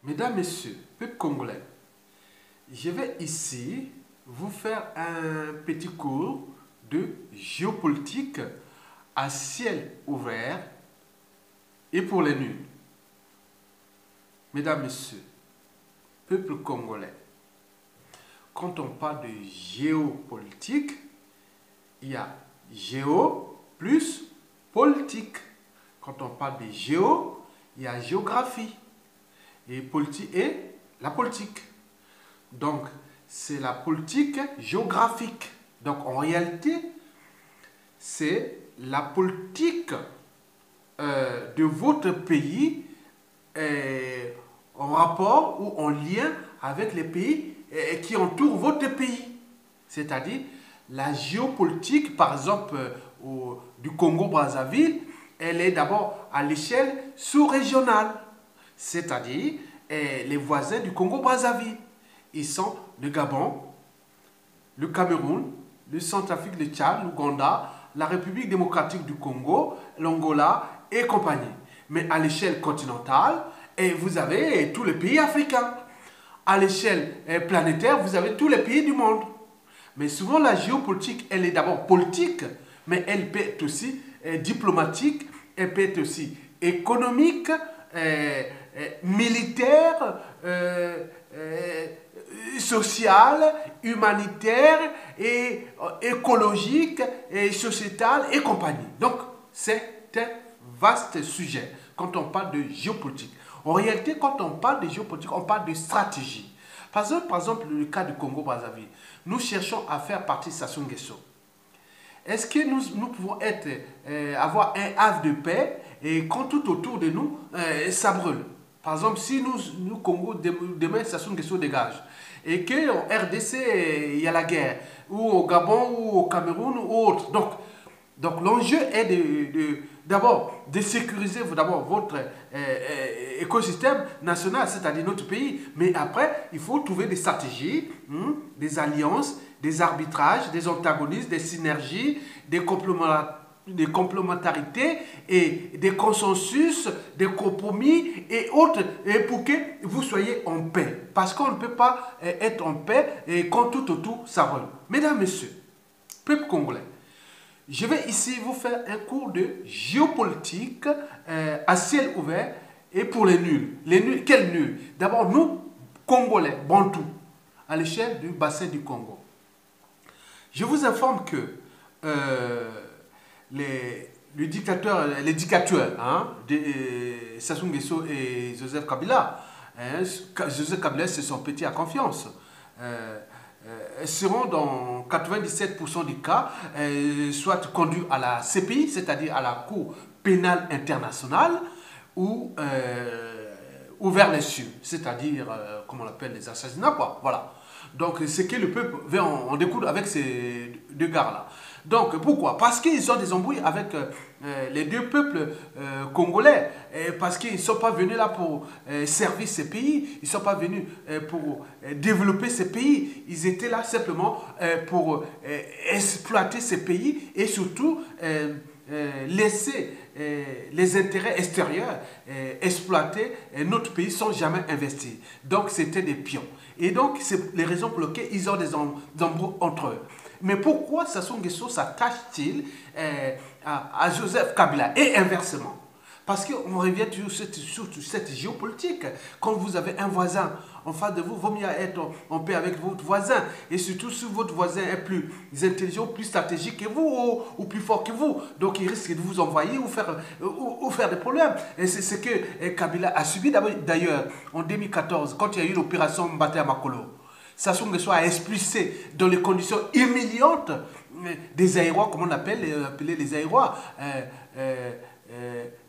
Mesdames, Messieurs, peuple congolais, je vais ici vous faire un petit cours de géopolitique à ciel ouvert et pour les nuls. Mesdames, Messieurs, peuple congolais, quand on parle de géopolitique, il y a géo plus politique. Quand on parle de géo, il y a géographie et la politique. Donc, c'est la politique géographique. Donc, en réalité, c'est la politique de votre pays en rapport ou en lien avec les pays qui entourent votre pays. C'est-à-dire, la géopolitique, par exemple, du Congo-Brazzaville, elle est d'abord à l'échelle sous-régionale. C'est-à-dire, les voisins du Congo-Brazzaville. Ils sont le Gabon, le Cameroun, le Centrafrique, le Tchad, l'Ouganda, la République démocratique du Congo, l'Angola et compagnie. Mais à l'échelle continentale, vous avez tous les pays africains. À l'échelle planétaire, vous avez tous les pays du monde. Mais souvent, la géopolitique, elle est d'abord politique, mais elle peut être aussi diplomatique, elle peut être aussi économique, militaire, sociale, humanitaire, et écologique, et sociétale et compagnie. Donc, c'est un vaste sujet quand on parle de géopolitique. En réalité, quand on parle de géopolitique, on parle de stratégie. Par exemple, le cas du Congo-Brazzaville, nous cherchons à faire partie de Sassou Nguesso. Est-ce que nous pouvons avoir un havre de paix et quand tout autour de nous, ça brûle? Par exemple, si nous Congo, demain, Sassou Nguesso dégage, et qu'en RDC, il y a la guerre, ou au Gabon, ou au Cameroun, ou autre. Donc l'enjeu est d'abord de sécuriser votre écosystème national, c'est-à-dire notre pays. Mais après, il faut trouver des stratégies, des alliances, des arbitrages, des antagonismes, des synergies, des complémentarités et des consensus, des compromis et autres, et pour que vous soyez en paix. Parce qu'on ne peut pas être en paix et quand tout autour ça brûle. Mesdames, Messieurs, peuple congolais, je vais ici vous faire un cours de géopolitique à ciel ouvert et pour les nuls. Les nuls, quels nuls? D'abord, nous, Congolais, Bantous, à l'échelle du bassin du Congo. Je vous informe que les dictateurs de Sassou Nguesso et Joseph Kabila, Joseph Kabila, c'est son petit à confiance, seront dans 97% des cas soit conduits à la CPI, c'est-à-dire à la Cour pénale internationale, ou vers les cieux, c'est-à-dire, comme on l'appelle, les assassinats, quoi. Voilà. Donc, c'est que le peuple veut en découdre avec ces deux gars-là. Donc, pourquoi? Parce qu'ils ont des embrouilles avec les deux peuples congolais. Parce qu'ils ne sont pas venus là pour servir ces pays. Ils ne sont pas venus pour développer ces pays. Ils étaient là simplement pour exploiter ces pays et surtout laisser les intérêts extérieurs exploiter notre pays sans jamais investir. Donc, c'était des pions. Et donc, c'est les raisons pour lesquelles ils ont des embrouilles entre eux. Mais pourquoi Sassou Nguesso s'attache-t-il à Joseph Kabila et inversement? Parce qu'on revient toujours sur cette géopolitique. Quand vous avez un voisin en face de vous, vaut mieux être en paix avec votre voisin. Et surtout si votre voisin est plus intelligent, plus stratégique que vous ou plus fort que vous. Donc il risque de vous envoyer ou faire des problèmes. Et c'est ce que Kabila a subi d'ailleurs en 2014 quand il y a eu l'opération Mbaté à Makolo. Sassou Nguesso a expulsé dans les conditions humiliantes des Aïrois, comme on appelle les Aïrois.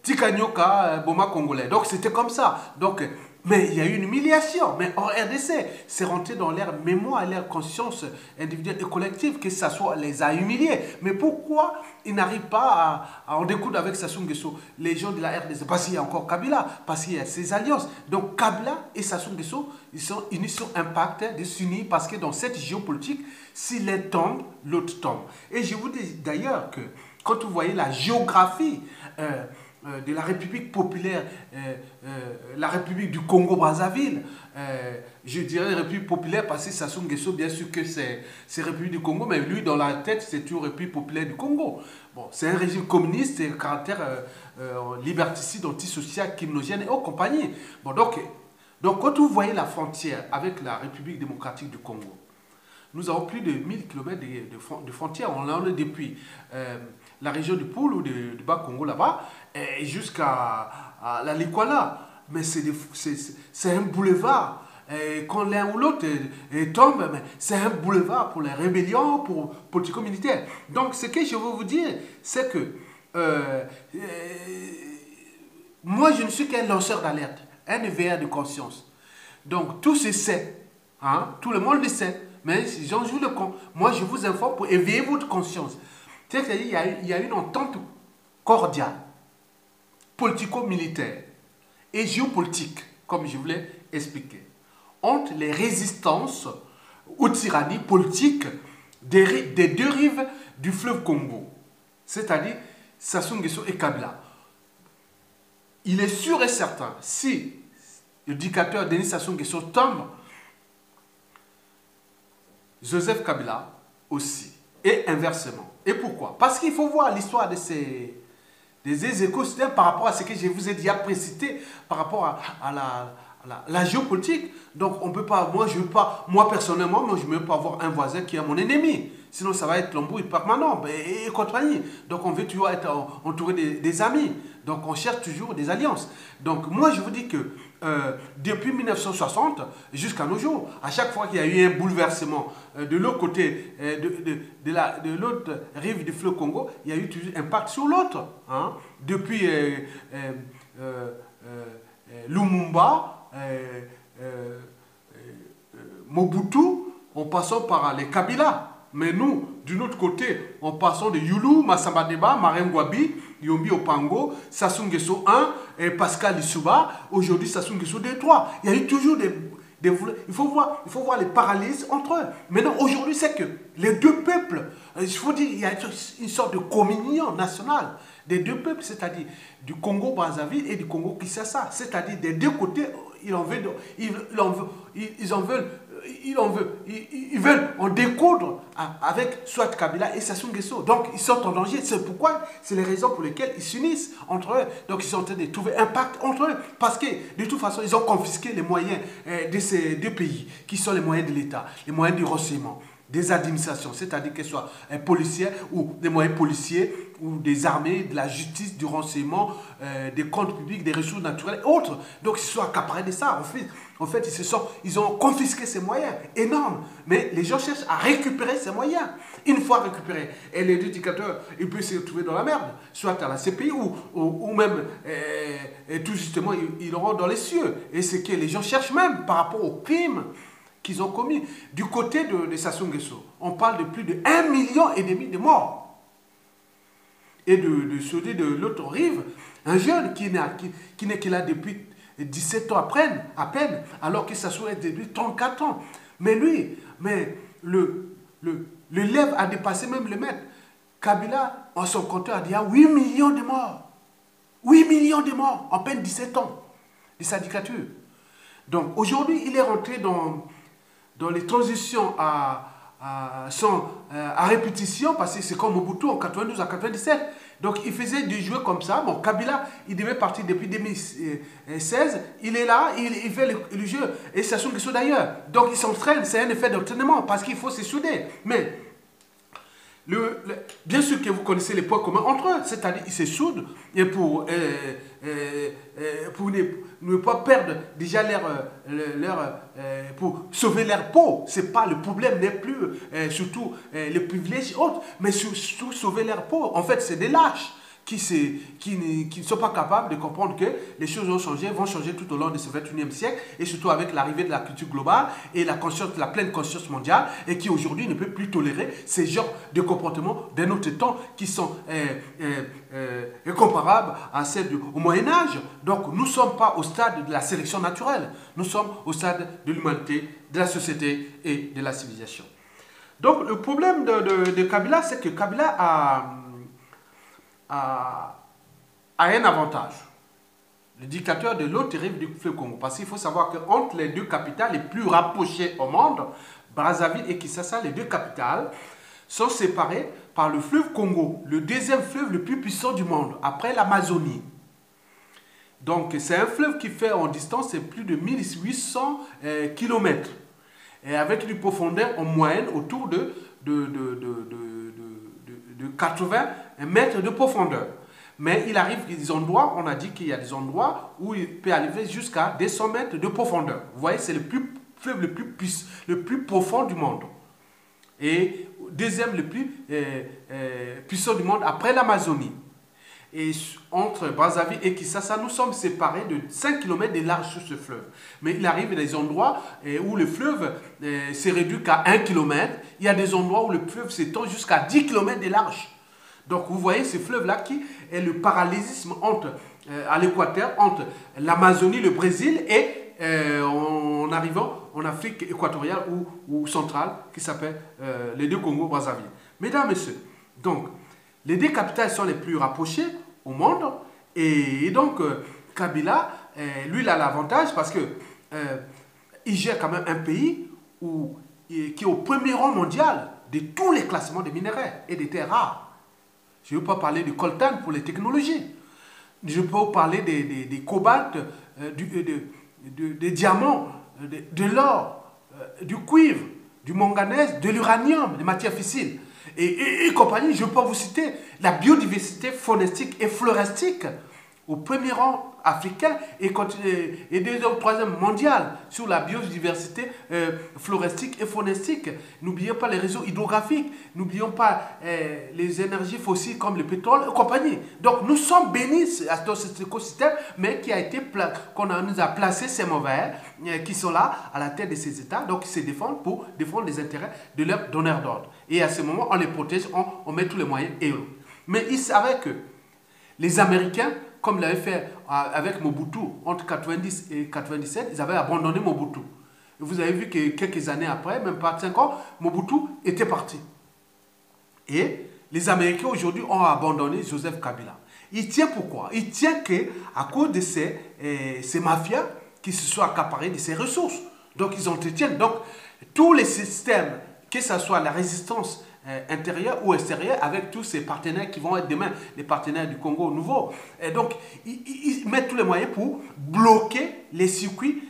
Tikanyoka, Boma congolais. Donc c'était comme ça. Donc, mais il y a eu une humiliation. Mais en RDC, c'est rentré dans leur mémoire, leur conscience individuelle et collective que Sassou les a humiliés. Mais pourquoi ils n'arrivent pas à en découdre avec Sassou Nguesso, les gens de la RDC? Parce qu'il y a encore Kabila, parce qu'il y a ces alliances. Donc Kabila et Sassou Nguesso, ils sont unis sur un pacte de s'unir parce que dans cette géopolitique, si l'un tombe, l'autre tombe. Et je vous dis d'ailleurs que quand vous voyez la géographie de la République populaire, la République du Congo-Brazzaville. Je dirais République populaire parce que Sassou Nguesso, bien sûr que c'est République du Congo, mais lui, dans la tête, c'est une République populaire du Congo. Bon, c'est un régime communiste et caractère liberticide, antisocial, criminogène et compagnie. Bon, donc, quand vous voyez la frontière avec la République démocratique du Congo, nous avons plus de 1000 km de frontières. On en est depuis la région du Poul ou du Bas-Congo là-bas jusqu'à la Likwala. Mais c'est un boulevard. Et quand l'un ou l'autre tombe, c'est un boulevard pour les rébellions, pour politico-militaires. Donc, ce que je veux vous dire, c'est que moi, je ne suis qu'un lanceur d'alerte, un éveilleur de conscience. Donc, tout se sait. Hein? Tout le monde le sait. Mais j'en joue le con. Moi, je vous informe pour éveiller votre conscience. C'est-à-dire qu'il y a une entente cordiale, politico-militaire et géopolitique, comme je voulais expliquer, entre les résistances aux tyrannies politiques des deux rives du fleuve Congo, c'est-à-dire Sassou Nguesso et Kabila. Il est sûr et certain, si le dictateur Denis Sassou Nguesso tombe, Joseph Kabila aussi, et inversement. Et pourquoi? Parce qu'il faut voir l'histoire des écosystèmes par rapport à ce que je vous ai déjà précité, par rapport à la géopolitique. Donc on peut pas, moi personnellement, moi, je ne veux pas avoir un voisin qui est mon ennemi. Sinon ça va être l'embrouille permanent et compagnie. Donc on veut toujours être entouré des amis. Donc on cherche toujours des alliances. Donc moi je vous dis que depuis 1960 jusqu'à nos jours, à chaque fois qu'il y a eu un bouleversement de l'autre côté, de l'autre rive du fleuve Congo, il y a eu toujours un impact sur l'autre. Hein? Depuis Lumumba, Mobutu, en passant par les Kabila. Mais nous, d'une autre côté, en passant de Youlou, Massamba Deba, Marème Gwabi, Yombi Opango, Sassou Nguesso 1 et Pascal Lissouba, aujourd'hui Sassou Nguesso 2 et 3. Il y a eu toujours il faut voir les parallèles entre eux. Maintenant, aujourd'hui, c'est que les deux peuples, il faut dire, il y a une sorte de communion nationale des deux peuples, c'est-à-dire du Congo-Brazzaville et du Congo-Kinshasa. C'est-à-dire des deux côtés, ils veulent en découdre avec soit Kabila et Sassou Nguesso. Donc, ils sont en danger. C'est pourquoi, c'est les raisons pour lesquelles ils s'unissent entre eux. Donc, ils sont en train de trouver un pacte entre eux. Parce que, de toute façon, ils ont confisqué les moyens de ces deux pays, qui sont les moyens de l'État, les moyens du renseignement, des administrations, c'est-à-dire qu'elles soient policières ou des moyens policiers ou des armées, de la justice, du renseignement, des comptes publics, des ressources naturelles et autres. Donc, ils sont accaparés de ça. En fait, ils ont confisqué ces moyens énormes. Mais les gens cherchent à récupérer ces moyens. Une fois récupérés, et les dictateurs, ils peuvent se retrouver dans la merde, soit à la CPI ou même, tout justement, ils auront dans les cieux. Et c'est que les gens cherchent même par rapport aux crimes qu'ils ont commis. Du côté de Sassou Nguesso, on parle de plus de 1,5 million de morts. Et de celui de l'autre rive, un jeune qui n'est que là depuis 17 ans à peine, alors que Sassou est depuis 34 ans. Mais lui, le lève a dépassé même le maître. Kabila, en son compteur, a dit 8 millions de morts. 8 millions de morts en peine 17 ans de sa dictature. Donc aujourd'hui, il est rentré dans les transitions à répétition, parce que c'est comme Mobutu en 92 à 97. Donc il faisait des jeux comme ça. Bon, Kabila, il devait partir depuis 2016. Il est là, il fait le jeu. Et Sassou Nguesso d'ailleurs. Donc ils s'entraînent, c'est un effet d'entraînement parce qu'il faut se souder. Mais bien sûr que vous connaissez les points communs entre eux, c'est-à-dire ils se soudent et pour ne pas perdre déjà pour sauver leur peau. C'est pas le problème n'est plus surtout les privilèges autres, mais surtout sauver leur peau. En fait, c'est des lâches qui ne sont pas capables de comprendre que les choses vont changer tout au long de ce 21e siècle, et surtout avec l'arrivée de la culture globale et la pleine conscience mondiale, et qui aujourd'hui ne peut plus tolérer ces genres de comportements d'un autre temps qui sont comparables à celles au Moyen-Âge. Donc nous ne sommes pas au stade de la sélection naturelle, nous sommes au stade de l'humanité, de la société et de la civilisation. Donc le problème de Kabila, c'est que Kabila a un avantage. Le dictateur de l'autre rive du fleuve Congo. Parce qu'il faut savoir qu'entre les deux capitales les plus rapprochées au monde, Brazzaville et Kinshasa, les deux capitales, sont séparées par le fleuve Congo, le deuxième fleuve le plus puissant du monde, après l'Amazonie. Donc c'est un fleuve qui fait en distance plus de 1800 km. Et avec une profondeur en moyenne autour de 80 mètres de profondeur. Mais il arrive des endroits, on a dit qu'il y a des endroits où il peut arriver jusqu'à 200 mètres de profondeur. Vous voyez, c'est le fleuve le plus profond du monde. Et deuxième le plus puissant du monde après l'Amazonie. Et entre Brazzaville et Kinshasa, nous sommes séparés de 5 km de large sur ce fleuve. Mais il arrive des endroits où le fleuve s'est réduit qu'à 1 km. Il y a des endroits où le fleuve s'étend jusqu'à 10 km de large. Donc vous voyez ce fleuve-là qui est le parallésisme à l'équateur entre l'Amazonie, le Brésil et en arrivant en Afrique équatoriale ou centrale qui s'appelle les deux Congo Brazzaville. Mesdames, Messieurs, donc les deux capitales sont les plus rapprochées au monde et donc Kabila, lui il a l'avantage parce que il gère quand même un pays qui est au premier rang mondial de tous les classements des minerais et des terres rares. Je ne veux pas parler du coltan pour les technologies. Je peux vous parler des cobaltes, des diamants, de l'or, du cuivre, du manganèse, de l'uranium, des matières fissiles. Et compagnie, je peux vous citer la biodiversité faunistique et floristique au premier rang africain et deuxième ou troisième mondial sur la biodiversité floristique et faunistique. N'oublions pas les réseaux hydrographiques, n'oublions pas les énergies fossiles comme le pétrole et compagnie. Donc nous sommes bénis dans cet écosystème, mais qu'on nous a placé ces mauvais qui sont là à la tête de ces États, donc qui se défendent pour défendre les intérêts de leurs donneurs d'ordre. Et à ce moment, on les protège, on met tous les moyens et eux. Mais il savait que les Américains, comme ils l'avaient fait avec Mobutu entre 90 et 97, ils avaient abandonné Mobutu. Et vous avez vu que quelques années après, même pas 5 ans, Mobutu était parti. Et les Américains aujourd'hui ont abandonné Joseph Kabila. Il tient pourquoi? Il tient qu'à cause de ces mafias qui se sont accaparés de ces ressources. Donc ils entretiennent. Donc tous les systèmes, que ce soit la résistance intérieur ou extérieur, avec tous ces partenaires qui vont être demain les partenaires du Congo nouveau. Et donc, ils mettent tous les moyens pour bloquer les circuits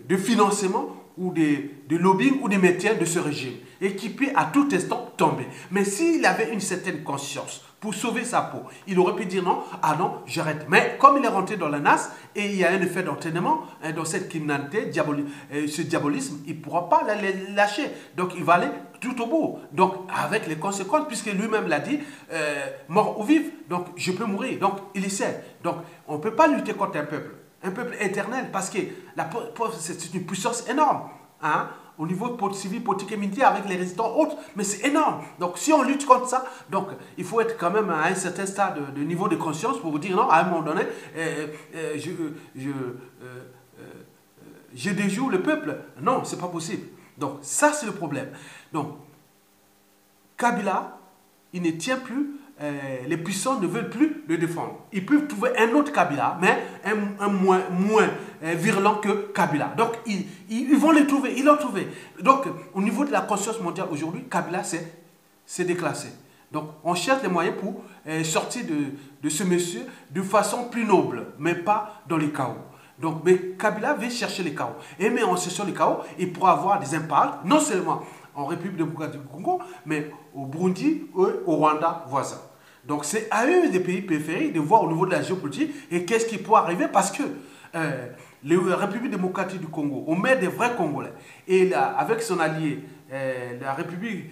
de financement ou de lobbying ou de métiers de ce régime et qui peut à tout instant tomber. Mais s'il avait une certaine conscience pour sauver sa peau, il aurait pu dire non, ah non, j'arrête. Mais comme il est rentré dans la NAS et il y a un effet d'entraînement dans cette criminalité, ce diabolisme, il ne pourra pas les lâcher. Donc il va aller tout au bout. Donc avec les conséquences, puisque lui-même l'a dit, mort ou vif, donc je peux mourir. Donc il essaie. Donc on ne peut pas lutter contre un peuple éternel, parce que c'est une puissance énorme. Hein? Au niveau civil, politique et militaire, avec les résistants autres, mais c'est énorme. Donc si on lutte contre ça, donc il faut être quand même à un certain stade de niveau de conscience pour vous dire non, à un moment donné, je déjoue le peuple. Non, c'est pas possible. Donc ça c'est le problème. Donc Kabila, il ne tient plus, les puissants ne veulent plus le défendre. Ils peuvent trouver un autre Kabila, mais un moins virulent que Kabila. Donc, ils vont le trouver, ils l'ont trouvé. Donc, au niveau de la conscience mondiale aujourd'hui, Kabila s'est déclassé. Donc, on cherche les moyens pour sortir de ce monsieur de façon plus noble, mais pas dans le chaos. Donc, mais Kabila veut chercher les chaos. Et mais en cherchant les chaos, il pourra avoir des impacts, non seulement en République démocratique du Congo, mais au Burundi et au Rwanda voisin. Donc c'est à eux des pays périphériques de voir au niveau de la géopolitique et qu'est-ce qui pourrait arriver, parce que la République démocratique du Congo, on met des vrais Congolais. Et là, avec son allié, la République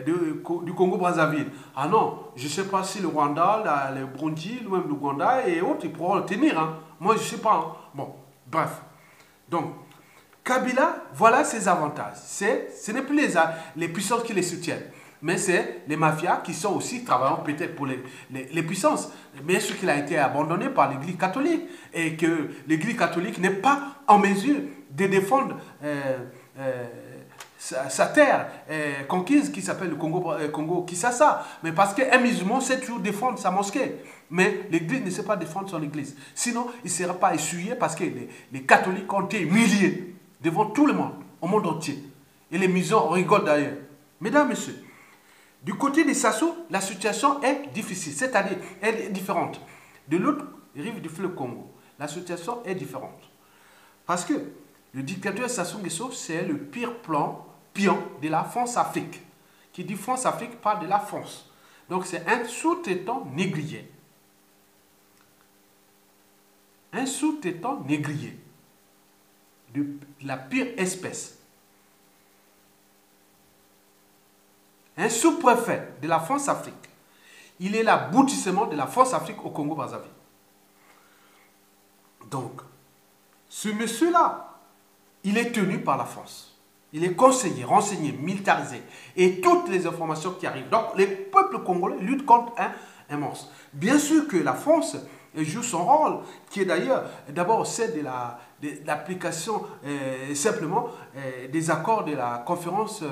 du Congo-Brazzaville, ah non, je ne sais pas si le Rwanda, le Burundi, même le Rwanda et autres, ils pourront le tenir. Hein. Moi, je ne sais pas. Hein. Bon, bref. Donc, Kabila, voilà ses avantages. Ce n'est plus les puissances qui les soutiennent, mais c'est les mafias qui sont aussi travaillant peut-être pour les puissances. Bien sûr qu'il a été abandonné par l'Église catholique et que l'Église catholique n'est pas en mesure de défendre sa terre conquise qui s'appelle le Congo Kinshasa. Mais parce qu'un musulman sait toujours défendre sa mosquée. Mais l'Église ne sait pas défendre son Église. Sinon, il ne serait pas essuyé parce que les catholiques ont été humiliés devant tout le monde, au monde entier. Et les musulmans rigolent d'ailleurs. Mesdames, Messieurs, du côté des Sassou, la situation est difficile, c'est-à-dire elle est différente. De l'autre rive du fleuve Congo, la situation est différente. Parce que le dictateur Sassou Nguesso, c'est le pire pion de la France-Afrique. Qui dit France-Afrique parle de la France. Donc c'est un sous-traitant négrier. Un sous-traitant négrier. De la pire espèce. Un sous-préfet de la France-Afrique. Il est l'aboutissement de la France-Afrique au Congo-Brazzaville. Donc, ce monsieur-là, il est tenu par la France. Il est conseillé, renseigné, militarisé. Et toutes les informations qui arrivent. Donc, les peuples congolais luttent contre un monstre. Bien sûr que la France joue son rôle, qui est d'ailleurs, d'abord, celle de l'application simplement des accords de la conférence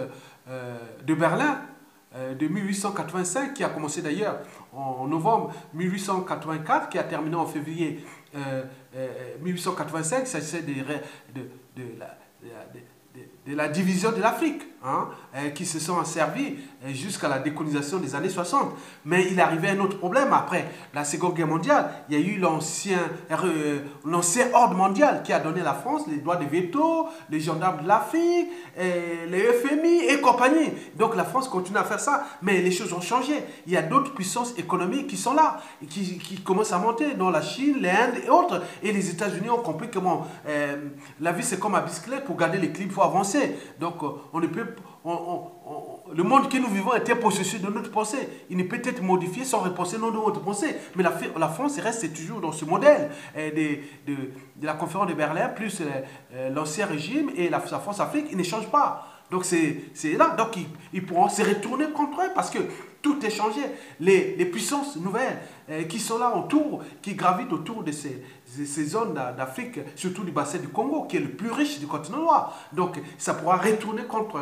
de Berlin de 1885, qui a commencé d'ailleurs en novembre 1884, qui a terminé en février 1885. Il s'agissait de la division de l'Afrique, qui se sont servis jusqu'à la décolonisation des années 60. Mais il arrivait un autre problème après la Seconde Guerre mondiale. Il y a eu l'ancien ordre mondial qui a donné à la France les droits de veto, les gendarmes de l'Afrique, les FMI et compagnie. Donc la France continue à faire ça, mais les choses ont changé. Il y a d'autres puissances économiques qui sont là, qui commencent à monter, dont la Chine, l'Inde et autres. Et les États-Unis ont compris comment la vie c'est comme un bicyclette, pour garder l'équilibre, il faut avancer. Donc, on ne peut, le monde que nous vivons est un processus de notre pensée. Il ne peut être modifié sans repenser notre pensée. Mais la France reste toujours dans ce modèle de la conférence de Berlin, plus l'ancien régime et la France-Afrique, ils ne changent pas. Donc, c'est là. Donc, ils pourront se retourner contre eux parce que tout est changé. Les puissances nouvelles qui sont là autour, qui gravitent autour de ces zones d'Afrique, surtout du bassin du Congo, qui est le plus riche du continent noir. Donc, ça pourra retourner contre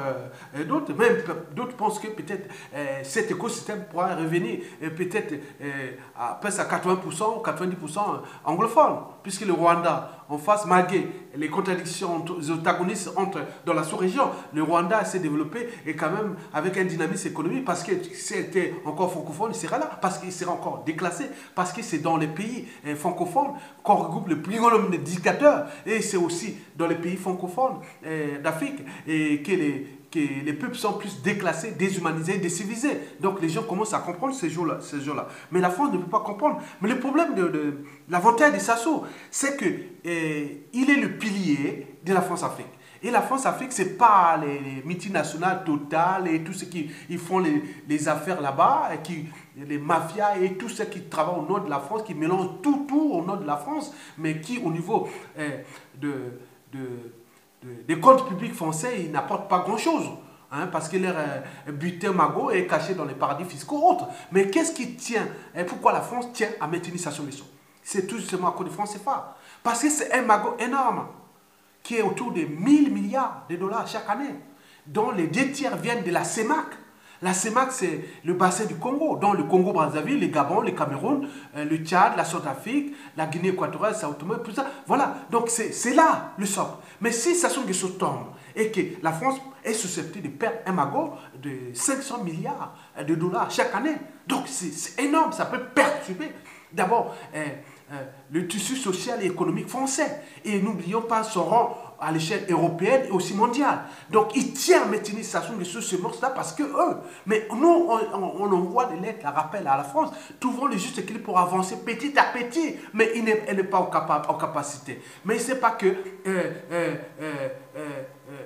d'autres. Même d'autres pensent que peut-être cet écosystème pourra revenir peut-être à 80% ou 90% anglophone, puisque le Rwanda, en face, malgré les contradictions, les antagonismes dans la sous-région, le Rwanda s'est développé et quand même avec un dynamisme économique, parce que c'était encore francophone, il serait là, parce qu'il serait encore déclassé, parce que c'est dans les pays francophones qu'on regroupe le plus grand nombre de dictateurs, et c'est aussi dans les pays francophones d'Afrique et que les peuples sont plus déclassés, déshumanisés, décivilisés. Donc les gens commencent à comprendre ces jours-là. Mais la France ne peut pas comprendre. Mais le problème de l'avantage de Sassou, c'est qu'il est le pilier de la France-Afrique. Et la France-Afrique, ce n'est pas les multinationales Total et tous ceux qui font les affaires là-bas, les mafias et tous ceux qui travaillent au nord de la France, qui mélangent tout au nord de la France, mais qui, au niveau des comptes publics français, ils n'apportent pas grand-chose. Parce que leur butin magot est caché dans les paradis fiscaux autres. Mais qu'est-ce qui tient? Pourquoi la France tient à maintenir Sassou Nguesso? C'est tout simplement à cause du franc CFA. Parce que c'est un magot énorme, qui est autour de 1000 milliards de dollars chaque année, dont les 2/3 viennent de la CEMAC. La CEMAC, c'est le bassin du Congo, dont le Congo-Brazzaville, le Gabon, le Cameroun, le Tchad, la Centrafrique, la Guinée équatoriale, Sao Tomé, tout ça. Voilà, donc c'est là le socle. Mais si Sassou Nguesso tombe et que la France est susceptible de perdre un magot de 500 milliards de dollars chaque année, donc c'est énorme, ça peut perturber d'abord le tissu social et économique français. Et n'oublions pas son rang à l'échelle européenne et aussi mondiale. Donc, il tient à maintenir Sassou Nguesso ce morceau-là parce que eux, mais nous, on envoie des lettres, un rappel à la France, trouvons le juste équilibre pour avancer petit à petit, mais elle n'est pas en capacité. Mais il ne sait pas que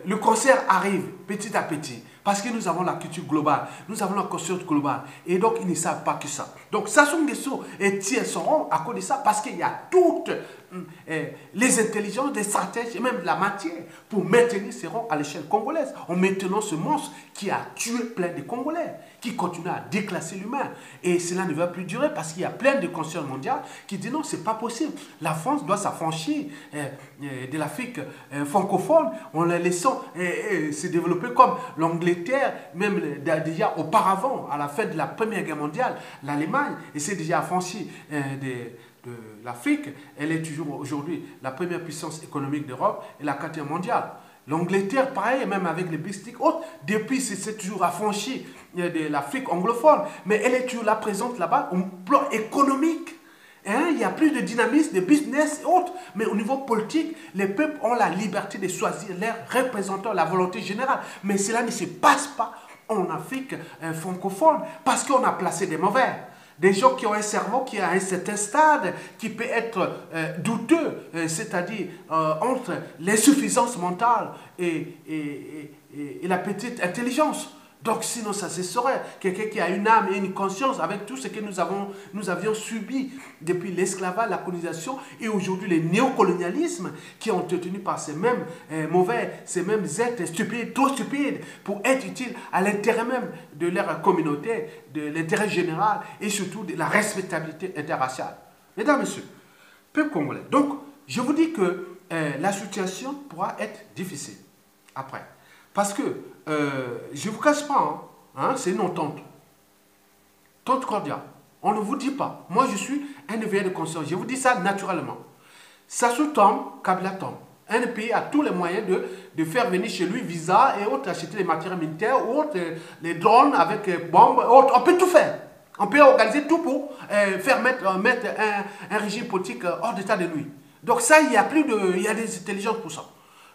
le concert arrive petit à petit. Parce que nous avons la culture globale, nous avons la conscience globale. Et donc, ils ne savent pas que ça. Donc, Sassou Nguesso tient son rang à cause de ça, parce qu'il y a toutes les intelligences, les stratèges et même la matière pour maintenir ses rangs à l'échelle congolaise. En maintenant ce monstre qui a tué plein de Congolais, qui continue à déclasser l'humain. Et cela ne va plus durer parce qu'il y a plein de consciences mondiales qui disent non, c'est pas possible. La France doit s'affranchir de l'Afrique francophone en la laissant se développer comme l'anglais l'Angleterre, même déjà auparavant, à la fin de la Première Guerre mondiale, l'Allemagne s'est déjà affranchie de l'Afrique. Elle est toujours aujourd'hui la première puissance économique d'Europe et la quatrième mondiale. L'Angleterre, pareil, même avec les British autres, depuis, c'est toujours affranchi de l'Afrique anglophone, mais elle est toujours là présente là-bas au plan économique. Hein, il y a plus de dynamisme, de business et autres. Mais au niveau politique, les peuples ont la liberté de choisir leurs représentants, la volonté générale. Mais cela ne se passe pas en Afrique francophone parce qu'on a placé des mauvais. Des gens qui ont un cerveau qui est à un certain stade, qui peut être douteux, c'est-à-dire entre l'insuffisance mentale et la petite intelligence. Donc sinon ça se saurait. Quelqu'un qui a une âme et une conscience avec tout ce que nous avions subi depuis l'esclavage, la colonisation et aujourd'hui le néocolonialisme qui ont été tenus par ces mêmes mauvais, ces mêmes êtres stupides, trop stupides pour être utiles à l'intérêt même de leur communauté, de l'intérêt général et surtout de la respectabilité interraciale. Mesdames, Messieurs, peuple congolais. Donc je vous dis que la situation pourra être difficile après. Parce que, je ne vous cache pas, hein, c'est une entente. Tente cordiale. On ne vous dit pas. Moi, je suis un éveillé de conscience. Je vous dis ça naturellement. Sassou tombe, Kabila tombe. Un pays a tous les moyens de faire venir chez lui visa et autres, acheter les matériels militaires, autres, les drones avec bombes, autres. On peut tout faire. On peut organiser tout pour faire mettre un régime politique hors d'état de nuit. Donc ça, il y a des intelligences pour ça.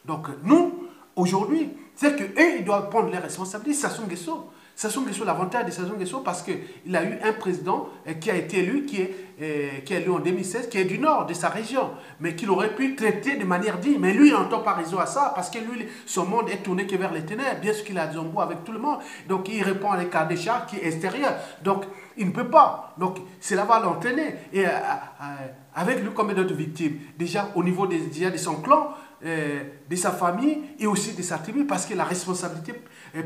Donc nous, aujourd'hui, c'est qu'eux, ils doivent prendre les responsabilités. Sassou Nguesso, l'avantage de Sassou Nguesso, parce qu'il a eu un président qui a été élu, qui est élu en 2016, qui est du nord de sa région, mais qu'il aurait pu traiter de manière digne. Mais lui, il n'entend pas raison à ça, parce que lui, son monde est tourné que vers les ténèbres. Bien sûr qu'il a Zombo avec tout le monde. Donc, il répond à l'écart des chars qui est extérieur. Donc, il ne peut pas. Donc, cela va l'entraîner. Et avec lui, combien d'autres victimes? Déjà, au niveau de son clan, de sa famille et aussi de sa tribu, parce que la responsabilité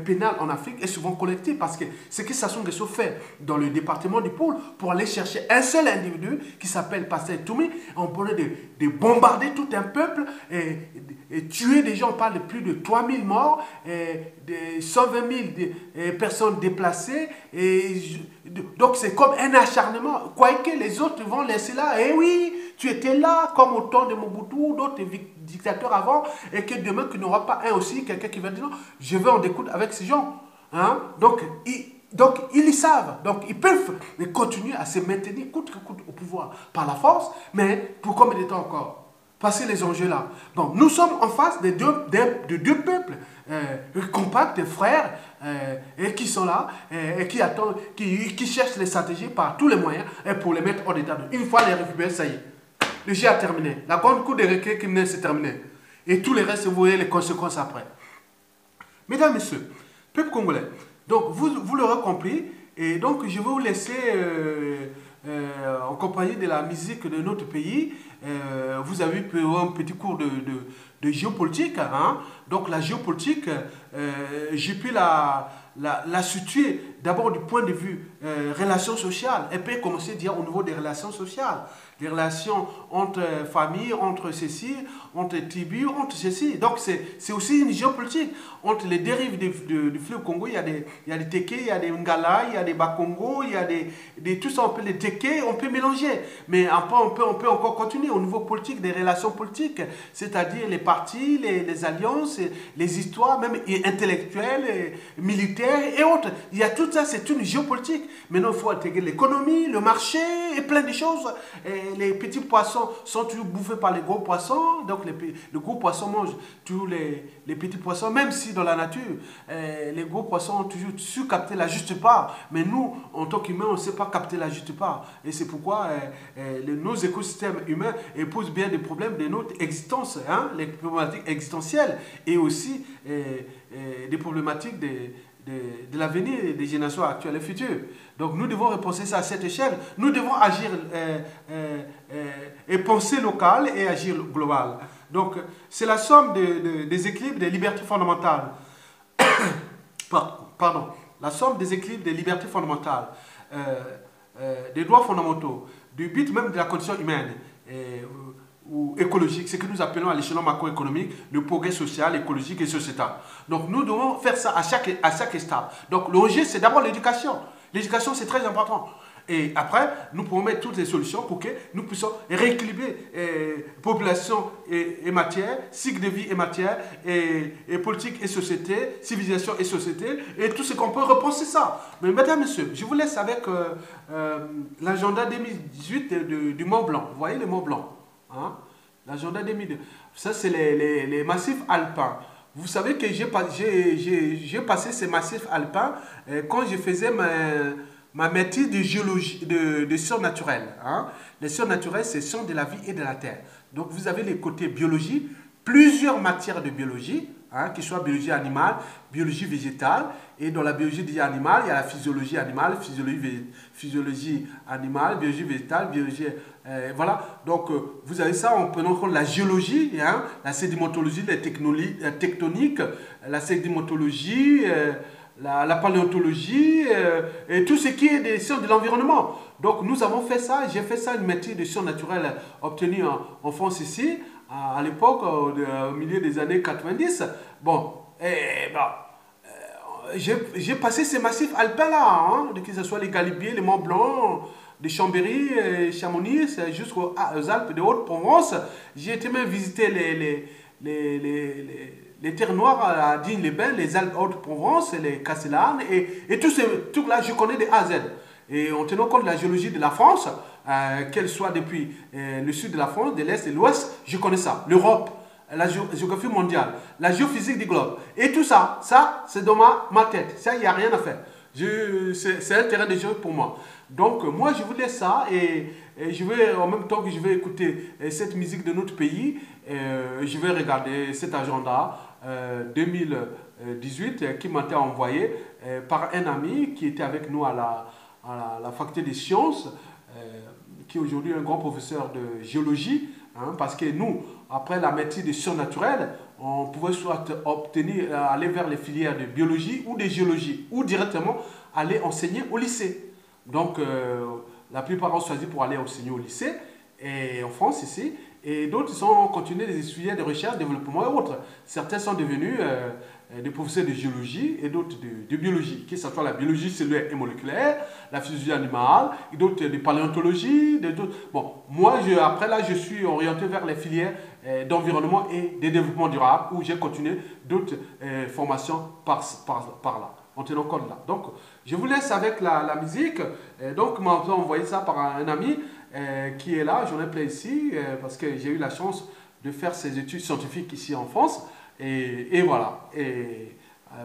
pénale en Afrique est souvent collective, parce que ce que Sassou Nguesso fait dans le département du Pôle pour aller chercher un seul individu qui s'appelle Pasteur Toumi, on pourrait de bombarder tout un peuple et tuer des gens. On parle de plus de 3000 morts, de 120 000 personnes déplacées, donc c'est comme un acharnement. Quoique les autres vont laisser là, et oui, tu étais là comme au temps de Mobutu, d'autres dictateurs avant, et que demain, qu'il n'y aura pas un aussi, quelqu'un qui va dire non, je vais en découdre avec ces gens. Hein? Donc, ils le savent. Donc, ils peuvent continuer à se maintenir coûte que coûte au pouvoir par la force, mais pour combien de temps encore? Passer les enjeux là. Donc, nous sommes en face de deux peuples compacts, frères, et qui sont là, et qui attendent, qui cherchent les stratégies par tous les moyens pour les mettre hors d'état. Une fois les récupérer, ça y est. Le jeu a terminé. La grande cour des récré criminels s'est terminée. Et tout le reste, vous voyez les conséquences après. Mesdames, Messieurs, peuple congolais, donc vous l'aurez compris, et donc je vais vous laisser en compagnie de la musique de notre pays. Vous avez eu un petit cours de géopolitique. Hein? Donc la géopolitique, j'ai pu la situer d'abord du point de vue relations sociales. Elle peut commencer à dire au niveau des relations sociales. Les relations entre familles, entre ceci, entre tribus, entre ceci. Donc c'est aussi une géopolitique. Entre les dérives du fleuve Congo, il y a des Téké, il y a des Ngala, il y a des Bakongo, il y a tout ça, on peut les Téké, on peut mélanger. Mais après, on peut encore continuer au niveau politique, des relations politiques, c'est-à-dire les partis, les alliances, les histoires, même intellectuelles, militaires et autres. Il y a tout ça, c'est une géopolitique. Maintenant, il faut intégrer l'économie, le marché et plein de choses. Et les petits poissons sont toujours bouffés par les gros poissons. Donc, le gros poisson mange tous les petits poissons, même si dans la nature, les gros poissons ont toujours su capter la juste part. Mais nous, en tant qu'humains, on ne sait pas capter la juste part. Et c'est pourquoi nos écosystèmes humains posent bien des problèmes de notre existence, hein, les problématiques existentielles et aussi des problématiques de l'avenir des générations actuelles et futures. Donc nous devons repenser ça à cette échelle. Nous devons agir et penser local et agir global. Donc c'est la somme des équilibres des libertés fondamentales. Pardon. La somme des équilibres des libertés fondamentales, des droits fondamentaux, du but même de la condition humaine, ou écologique, ce que nous appelons à l'échelon macroéconomique le progrès social, écologique et sociétal. Donc nous devons faire ça à chaque étape. Donc l'objet, c'est d'abord l'éducation. L'éducation, c'est très important. Et après, nous pouvons mettre toutes les solutions pour que nous puissions rééquilibrer population et matière, cycle de vie et matière, et politique et société, civilisation et société, et tout ce qu'on peut repenser ça. Mais mesdames, messieurs, je vous laisse avec l'agenda 2018 du Mont Blanc. Vous voyez le Mont Blanc, hein? L'agenda 2018. Ça, c'est les massifs alpins. Vous savez que j'ai passé ces massifs alpins quand je faisais ma maîtrise de géologie, de sciences naturelles. Hein. Les sciences naturelles, c'est sciences de la vie et de la terre. Donc, vous avez les côtés biologie, plusieurs matières de biologie, hein, qui soient biologie animale, biologie végétale. Et dans la biologie animale, il y a la physiologie animale, physiologie animale, biologie végétale, biologie... voilà. Donc, vous avez ça en prenant en compte la géologie, hein, la sédimentologie, la tectonique, la sédimentologie... la paléontologie et tout ce qui est des sciences de l'environnement. Donc nous avons fait ça, j'ai fait ça, une maîtrise de sciences naturelles obtenue en France ici, à l'époque, au milieu des années 90. Bon, j'ai passé ces massifs alpins-là, hein, que ce soit les Galibiers, les Monts Blancs, de Chambéry, Chamonix, jusqu'aux Alpes de Haute-Provence. J'ai été même visiter les terres noires à Digne-les-Bains, les Alpes Haute-Provence, les Castellanes, et tout ce truc-là, je connais de A à Z. Et en tenant compte de la géologie de la France, qu'elle soit depuis le sud de la France, de l'Est et de l'Ouest, je connais ça. L'Europe, la géographie mondiale, la géophysique du globe. Et tout ça, c'est dans ma tête. Ça, il n'y a rien à faire. C'est un terrain de jeu pour moi. Donc, moi, je vous laisse ça et je vais, en même temps que je vais écouter cette musique de notre pays, je vais regarder cet agenda 2018 qui m'a été envoyé par un ami qui était avec nous à la faculté des sciences, qui est aujourd'hui un grand professeur de géologie, hein, parce que nous, après la maîtrise des sciences naturelles, on pouvait soit aller vers les filières de biologie ou de géologie, ou directement aller enseigner au lycée. Donc, la plupart ont choisi pour aller enseigner au lycée, et en France ici, et d'autres ont continué des filières de recherche, développement et autres. Certains sont devenus des professeurs de géologie et d'autres de biologie, que ce soit la biologie cellulaire et moléculaire, la physiologie animale, et d'autres de paléontologie, Bon, moi, après là, je suis orienté vers les filières d'environnement et de développement durable, où j'ai continué d'autres formations par là, en tenant compte là. Donc, je vous laisse avec la musique. Donc, m'a envoyé ça par un ami qui est là, j'en ai plein ici, parce que j'ai eu la chance de faire ces études scientifiques ici en France. Et voilà. Et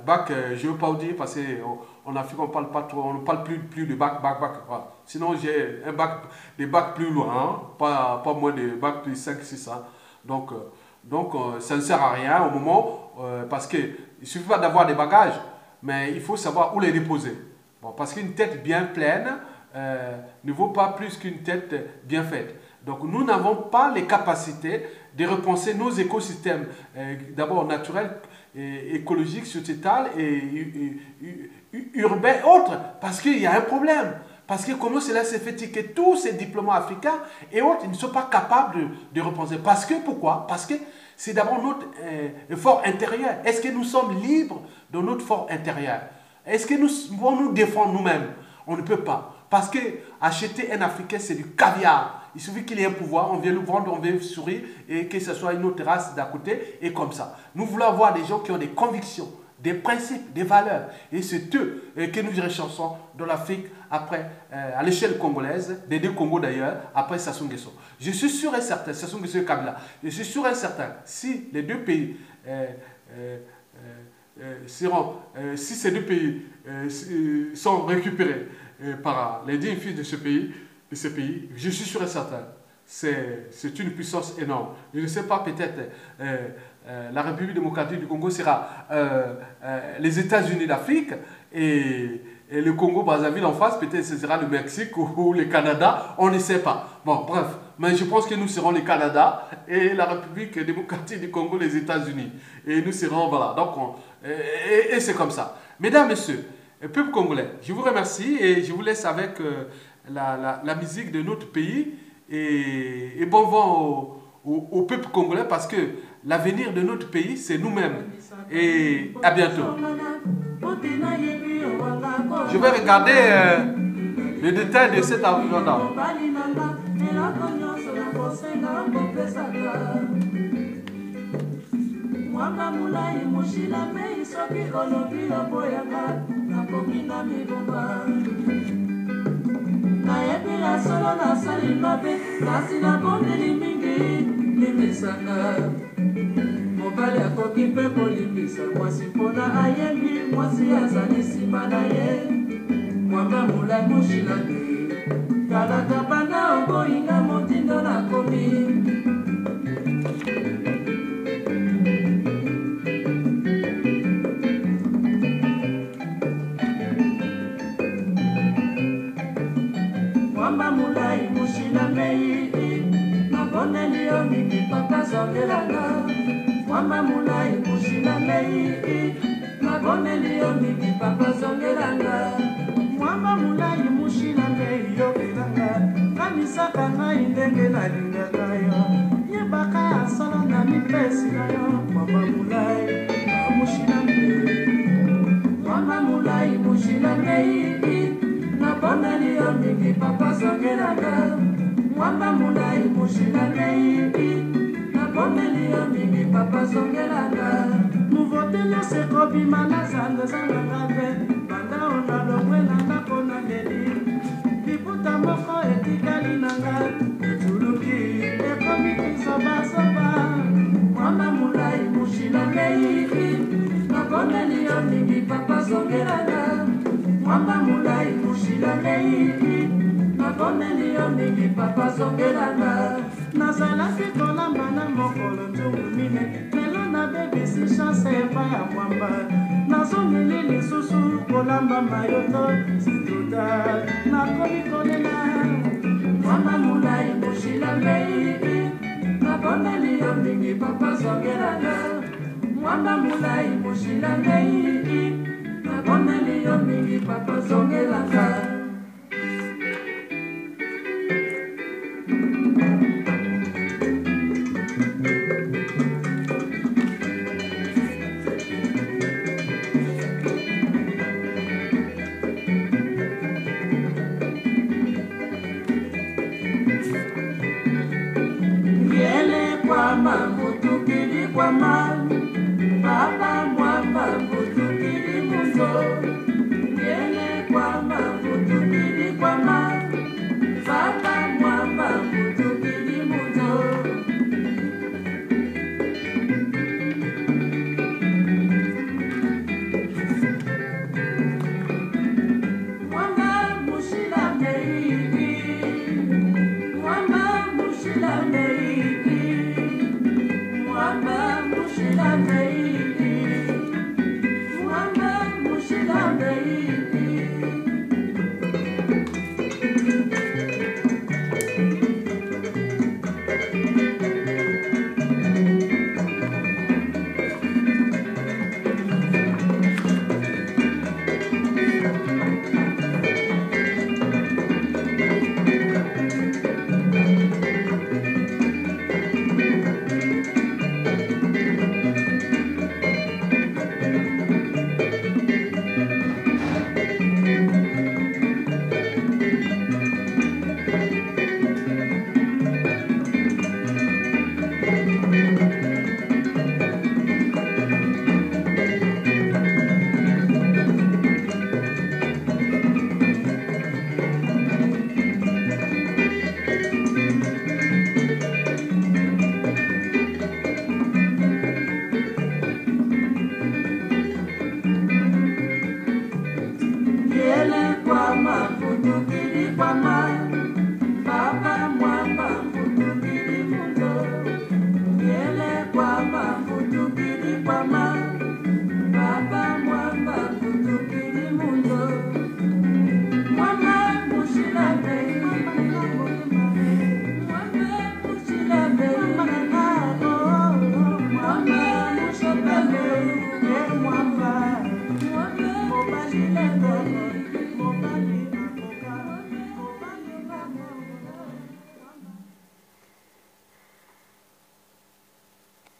bac, je ne veux pas vous dire, parce qu'en Afrique, on parle pas trop, on ne parle plus de bac. Voilà. Sinon, j'ai des bacs plus loin, hein, pas moins de bac plus 5, 6 ans. Donc, ça ne sert à rien au moment, parce qu'il ne suffit pas d'avoir des bagages, mais il faut savoir où les déposer. Bon, parce qu'une tête bien pleine ne vaut pas plus qu'une tête bien faite. Donc nous n'avons pas les capacités de repenser nos écosystèmes, d'abord naturels, écologiques, sociétals et urbains et autres, parce qu'il y a un problème. Parce que comment cela s'est fait que tous ces diplômés africains et autres, ils ne sont pas capables de repenser. Parce que, pourquoi? Parce que c'est d'abord notre fort intérieur. Est-ce que nous sommes libres de notre fort intérieur? Est-ce que nous pouvons nous défendre nous-mêmes? On ne peut pas. Parce que acheter un Africain, c'est du caviar. Il suffit qu'il ait un pouvoir, on vient le vendre, on vient sourire, et que ce soit une autre race d'à côté, et comme ça. Nous voulons avoir des gens qui ont des convictions, des principes, des valeurs. Et c'est eux que nous recherchons dans l'Afrique, après, à l'échelle congolaise, des deux Congos d'ailleurs, après Sassou Nguesso. Je suis sûr et certain, Sassou Nguesso et Kabila, je suis sûr et certain, si les deux pays si ces deux pays sont récupérés par les dignes fils de ce pays, je suis sûr et certain, c'est une puissance énorme. Je ne sais pas, peut-être la République démocratique du Congo sera les États-Unis d'Afrique et le Congo-Brazzaville en face, peut-être ce sera le Mexique ou le Canada, on ne sait pas. Bon, bref, mais je pense que nous serons le Canada et la République démocratique du Congo, les États-Unis. Et nous serons, voilà, donc, et c'est comme ça. Mesdames, Messieurs, peuple congolais, je vous remercie et je vous laisse avec la musique de notre pays et bon vent au peuple congolais parce que l'avenir de notre pays, c'est nous-mêmes. Et à bientôt. Je vais regarder le détail de cet avion-là. Mwamba mulai mushila mei soki olobi oboyaka nakomi na milumba nayebila solo nasali mabe kasi nabondeli mingi limbisaka mobali akoki mpe kolimbisa mwasi mpona ayembi mwasi azali nsima na ye mwamba mulai mushila te talaka banda oboyinga motindo nakomi Mwamba mulai mushila mei naboneli yo mingi papa zongelanga Mwamba mulai mushila mei naboneli yo mingi papa zongelanga Mwamba mulai mushila mei yo kelanga namisaka ngai ndenge nalingaka yo yebaka ya solo na mipesi na yo Mwamba mulai mushila mei Mwamba mulai mushila mei naboneli yo mingi papa zongelanga Mwamba mulai mushila mei naboneli yo mingi papa zongelanga muvotelo sekobima na zandezanga te banda ona longwe na ndako na ndeli liputa moko etikali nanga etuluki ekomi kizobazoba Mwamba mulai mushila mei naboneli yo mingi papa zongelanga Mwamba mulai mushila mei naboneli yo mingi papa zongelanga nazalaki kolamba na mokolo nzungu mine lelo nabebisi chance epai ya mwamba nazongeli lisusu kolamba mayoto situta nakomi kolela Mwamba mulai mushila mei naboneli yo mingi papa zongelanga Mwamba mulai mushila mei naboneli yo mingi papa zongelanga